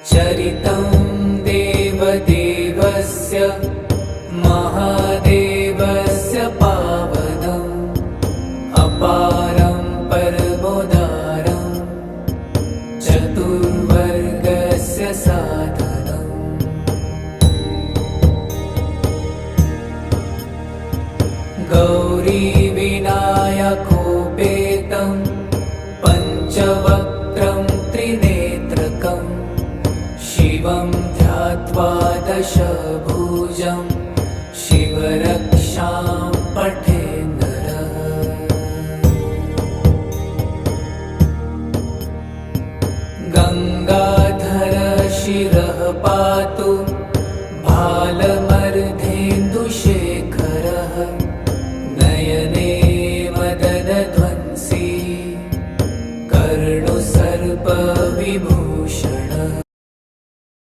चरितं देवदेवस्य महादेवस्य पावनम् अपारं परमोदारं चतुर्वर्गस्य साधनम्। गौरीविनायकोपेतं पञ्चवक्त्रं त्रिनेत्रकम् शिवं ध्यात्वा दशभुजं शिवरक्षां पठेत्।